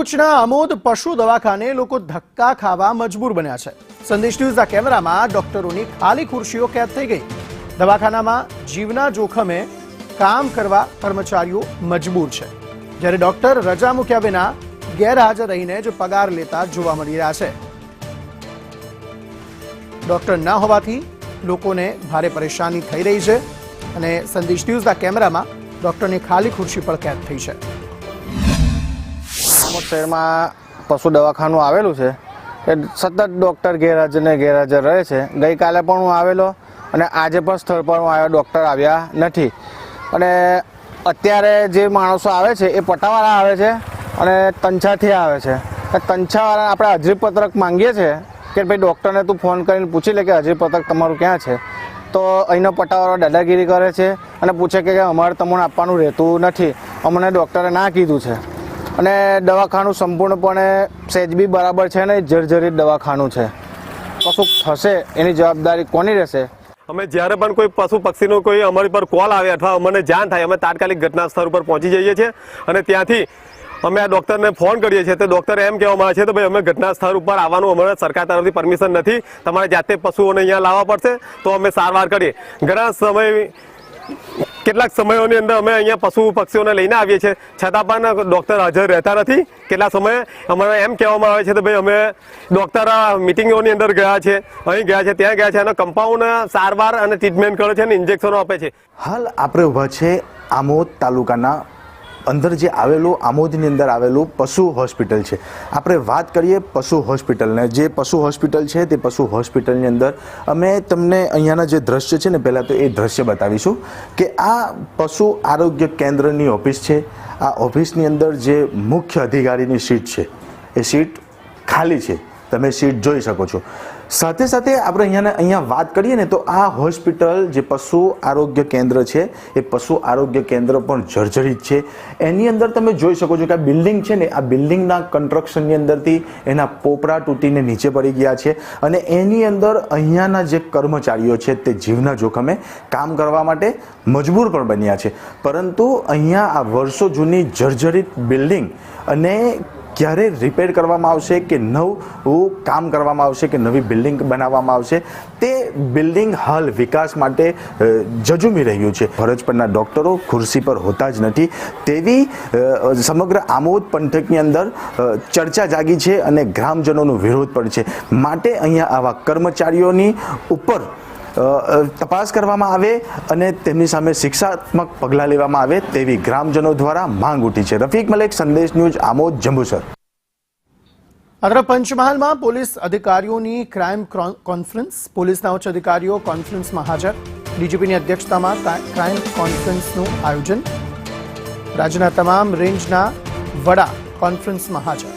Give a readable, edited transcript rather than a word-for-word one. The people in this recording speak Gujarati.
ભરૂચના અમોદ પશુ દવાખાને લોકો ધક્કા ખાવા મજબૂર બન્યા છે। સંદેશ ન્યૂઝના કેમેરામાં ડોક્ટરોની ખાલી ખુરશીઓ કેદ થઈ ગઈ। દવાખાનામાં જીવના જોખમે કામ કરવા કર્મચારીઓ મજબૂર છે, જ્યારે ડોક્ટર રજા મૂક્યા વિના ગેરહાજર રહીને જ પગાર લેતા જોવા મળી રહ્યા છે। ડોક્ટર ન હોવાથી લોકોને ભારે પરેશાની થઈ રહી છે અને સંદેશ ન્યૂઝના કેમેરામાં ડોક્ટરની ખાલી ખુરશી પણ કેદ થઈ છે। શહેરમાં પશુ દવાખાનું આવેલું છે એ સતત ડૉક્ટર ગેરહાજર ને ગેરહાજર રહે છે। ગઈકાલે પણ હું આવેલો અને આજે પણ સ્થળ પર હું આવ્યો, ડૉક્ટર આવ્યા નથી। અને અત્યારે જે માણસો આવે છે એ પટાવાળા આવે છે અને તંછાથી આવે છે। તંછાવાળા આપણે હાજરીપત્રક માંગીએ છીએ કે ભાઈ ડૉક્ટરને તું ફોન કરીને પૂછી લે કે હાજરીપત્રક તમારું ક્યાં છે, તો અહીંનો પટાવાળો દાદાગીરી કરે છે અને પૂછે કે અમારે તમને આપવાનું રહેતું નથી, અમને ડૉક્ટરે ના કીધું છે। અને દવાખાનું સંપૂર્ણપણે સહેજ બી બરાબર છે ને જર્જરિત દવાખાનું છે। કશું થશે એની જવાબદારી કોની રહેશે? અમે જ્યારે પણ કોઈ પશુ પક્ષીનો કોઈ અમારી પર કોલ આવે અથવા અમને જાણ થાય, અમે તાત્કાલિક ઘટના સ્થળ ઉપર પહોંચી જઈએ છીએ અને ત્યાંથી અમે આ ડૉક્ટરને ફોન કરીએ છીએ। તો ડૉક્ટર એમ કહેવામાં આવે છે તો ભાઈ અમે ઘટના સ્થળ ઉપર આવવાનું અમારે સરકાર તરફથી પરમિશન નથી, તમારે જાતે પશુઓને અહીંયા લાવવા પડશે તો અમે સારવાર કરીએ। ઘણા સમય કેટલાક સમયોની અંદર અમે અહીંયા પશુ પક્ષીઓને લઈને આવીએ છીએ, છતાં પણ ડૉક્ટર હાજર રહેતા નથી। કેટલા સમયે અમારે એમ કહેવામાં આવે છે કે ભાઈ અમે ડૉક્ટર મિટિંગોની અંદર ગયા છે, અહીં ગયા છે, ત્યાં ગયા છે અને કમ્પાઉન્ડ સારવાર અને ટ્રીટમેન્ટ કરે છે અને ઇન્જેક્શનો આપે છે। હાલ આપણે ઊભા છે આમોદ તાલુકાના અંદર જે આવેલું આમોદની અંદર આવેલું પશુ હોસ્પિટલ છે। આપણે વાત કરીએ પશુ હોસ્પિટલને, જે પશુ હોસ્પિટલ છે તે પશુ હોસ્પિટલની અંદર અમે તમને અહીંયાના જે દ્રશ્ય છે ને પહેલાં તો એ દ્રશ્ય બતાવીશું કે આ પશુ આરોગ્ય કેન્દ્રની ઓફિસ છે। આ ઓફિસની અંદર જે મુખ્ય અધિકારીની સીટ છે એ સીટ ખાલી છે, તમે સીટ જોઈ શકો છો। સાથે સાથે આપણે અહીંયા વાત કરીએ ને તો આ હોસ્પિટલ જે પશુ આરોગ્ય કેન્દ્ર છે એ પશુ આરોગ્ય કેન્દ્ર પણ જર્જરિત છે। એની અંદર તમે જોઈ શકો છો કે આ બિલ્ડિંગ છે ને, આ બિલ્ડિંગના કન્સ્ટ્રક્શનની અંદરથી એના પોપડા તૂટીને નીચે પડી ગયા છે અને એની અંદર અહીંયાના જે કર્મચારીઓ છે તે જીવના જોખમે કામ કરવા માટે મજબૂર પણ બન્યા છે। પરંતુ અહીંયા આ વર્ષો જૂની જર્જરિત બિલ્ડિંગ અને ક્યારે રિપેર કરવામાં આવશે કે નવું કામ કરવામાં આવશે કે નવી બિલ્ડિંગ બનાવવામાં આવશે, તે બિલ્ડિંગ હાલ વિકાસ માટે ઝઝૂમી રહ્યું છે। ફરજ પરના ડૉક્ટરો ખુરશી પર હોતા જ નથી તેવી સમગ્ર આમોદ પંથકની અંદર ચર્ચા જાગી છે અને ગ્રામજનોનો વિરોધ પણ છે। માટે અહીંયા આવા કર્મચારીઓની ઉપર તપાસ કરવામાં આવે અને તેમની સામે શિક્ષાત્મક પગલાં લેવામાં આવે તેવી ગ્રામજનો દ્વારા માંગ ઉઠી છે। રફીક મલેક, સંદેશ ન્યૂઝ, આમોદ, જંબુસર। અત્ર પંચમહાલમાં પોલીસ અધિકારીઓની ક્રાઇમ કોન્ફરન્સ, પોલીસના ઉચ્ચ અધિકારીઓ કોન્ફરન્સમાં હાજર। ડીજીપીની અધ્યક્ષતામાં ક્રાઇમ કોન્ફરન્સનું આયોજન, રાજ્યના તમામ રેન્જના વડા કોન્ફરન્સમાં હાજર।